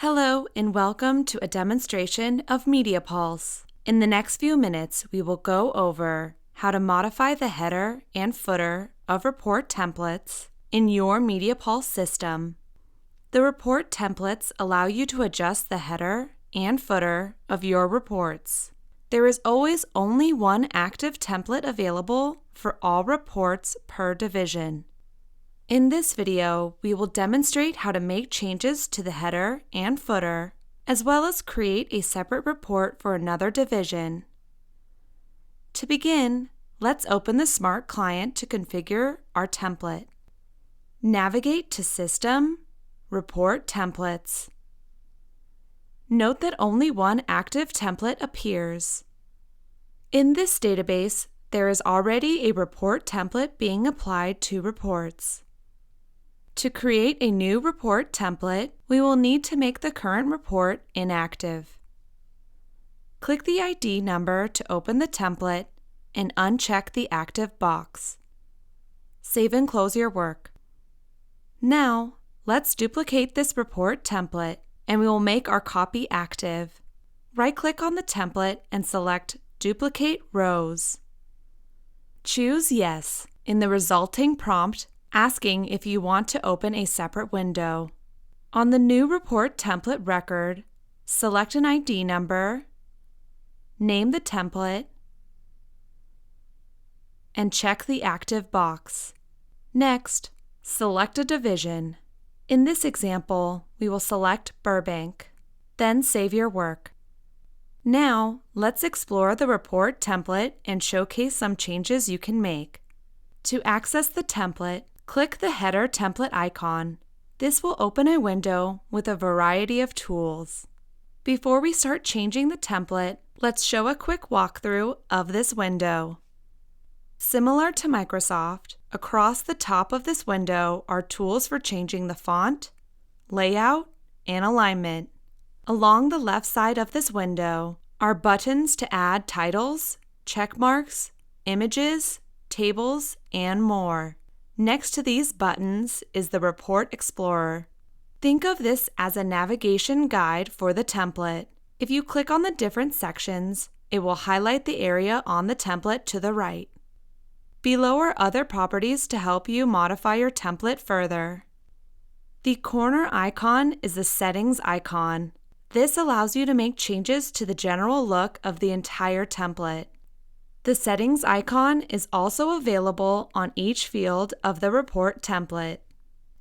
Hello and welcome to a demonstration of MediaPulse. In the next few minutes, we will go over how to modify the header and footer of report templates in your MediaPulse system. The report templates allow you to adjust the header and footer of your reports. There is always only one active template available for all reports per division. In this video, we will demonstrate how to make changes to the header and footer, as well as create a separate report for another division. To begin, let's open the Smart Client to configure our template. Navigate to System, Report Templates. Note that only one active template appears. In this database, there is already a report template being applied to reports. To create a new report template, we will need to make the current report inactive. Click the ID number to open the template and uncheck the active box. Save and close your work. Now, let's duplicate this report template and we will make our copy active. Right-click on the template and select Duplicate Rows. Choose Yes in the resulting prompt asking if you want to open a separate window. On the new report template record, select an ID number, name the template, and check the active box. Next, select a division. In this example, we will select Burbank. Then save your work. Now, let's explore the report template and showcase some changes you can make. To access the template, click the header template icon. This will open a window with a variety of tools. Before we start changing the template, let's show a quick walkthrough of this window. Similar to Microsoft, across the top of this window are tools for changing the font, layout, and alignment. Along the left side of this window are buttons to add titles, check marks, images, tables, and more. Next to these buttons is the Report Explorer. Think of this as a navigation guide for the template. If you click on the different sections, it will highlight the area on the template to the right. Below are other properties to help you modify your template further. The corner icon is the Settings icon. This allows you to make changes to the general look of the entire template. The Settings icon is also available on each field of the report template.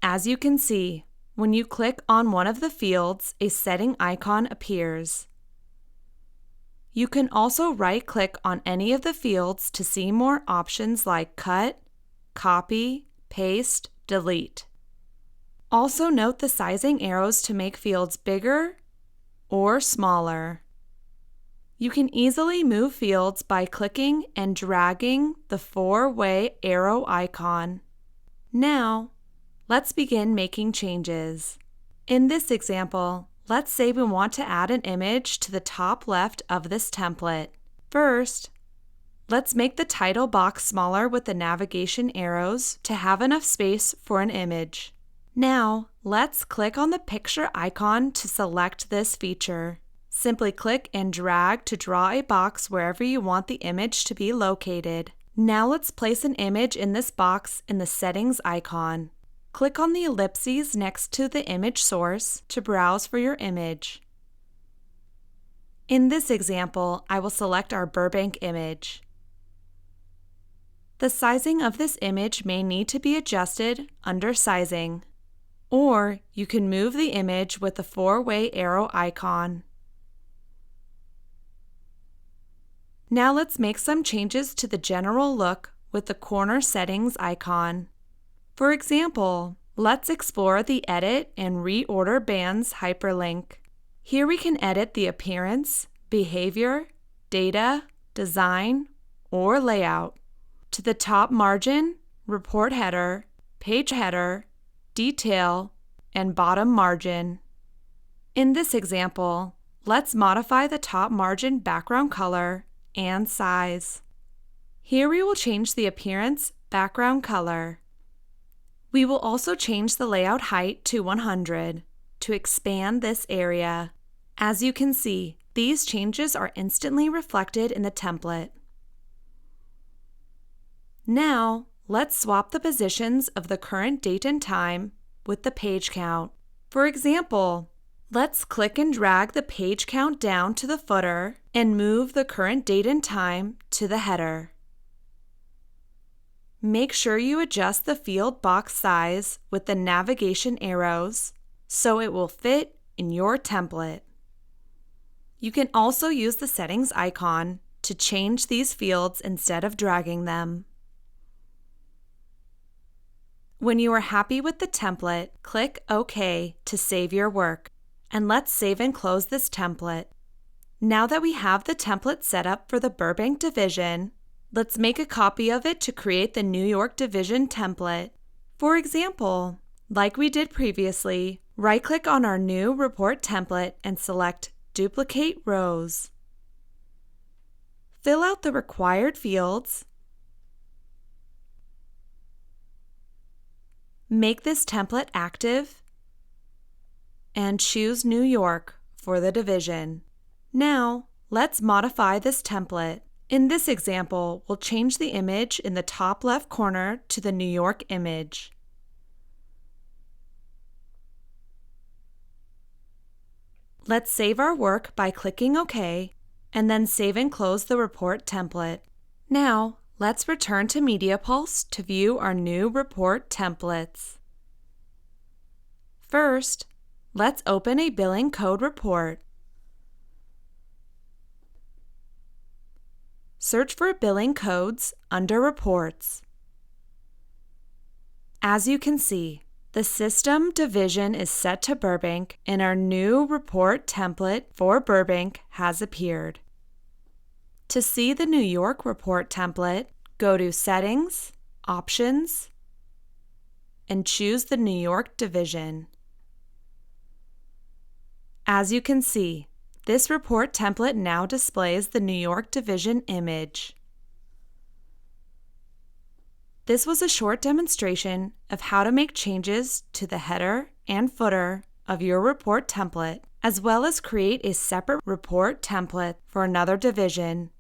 As you can see, when you click on one of the fields, a setting icon appears. You can also right-click on any of the fields to see more options like Cut, Copy, Paste, Delete. Also note the sizing arrows to make fields bigger or smaller. You can easily move fields by clicking and dragging the four-way arrow icon. Now, let's begin making changes. In this example, let's say we want to add an image to the top left of this template. First, let's make the title box smaller with the navigation arrows to have enough space for an image. Now, let's click on the picture icon to select this feature. Simply click and drag to draw a box wherever you want the image to be located. Now let's place an image in this box in the Settings icon. Click on the ellipses next to the image source to browse for your image. In this example, I will select our Burbank image. The sizing of this image may need to be adjusted under Sizing, or you can move the image with the four-way arrow icon. Now let's make some changes to the general look with the corner settings icon. For example, let's explore the Edit and Reorder Bands hyperlink. Here we can edit the appearance, behavior, data, design, or layout. To the top margin, report header, page header, detail, and bottom margin. In this example, let's modify the top margin background color and size. Here we will change the appearance background color. We will also change the layout height to 100. to expand this area. As you can see, these changes are instantly reflected in the template. Now, let's swap the positions of the current date and time with the page count. For example, let's click and drag the page count down to the footer and move the current date and time to the header. Make sure you adjust the field box size with the navigation arrows so it will fit in your template. You can also use the settings icon to change these fields instead of dragging them. When you are happy with the template, click OK to save your work, and let's save and close this template. Now that we have the template set up for the Burbank division, let's make a copy of it to create the New York division template. For example, like we did previously, right-click on our new report template and select Duplicate Rows. Fill out the required fields. Make this template active and choose New York for the division. Now, let's modify this template. In this example, we'll change the image in the top left corner to the New York image. Let's save our work by clicking OK and then save and close the report template. Now, let's return to MediaPulse to view our new report templates. First, let's open a billing code report. Search for billing codes under Reports. As you can see, the system division is set to Burbank and our new report template for Burbank has appeared. To see the New York report template, go to Settings, Options, and choose the New York division. As you can see, this report template now displays the New York division image. This was a short demonstration of how to make changes to the header and footer of your report template, as well as create a separate report template for another division.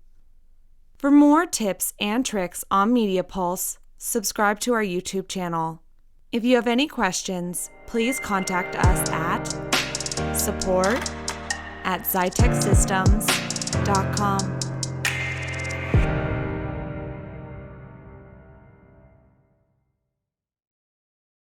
For more tips and tricks on MediaPulse, subscribe to our YouTube channel. If you have any questions, please contact us at support@xytechsystems.com.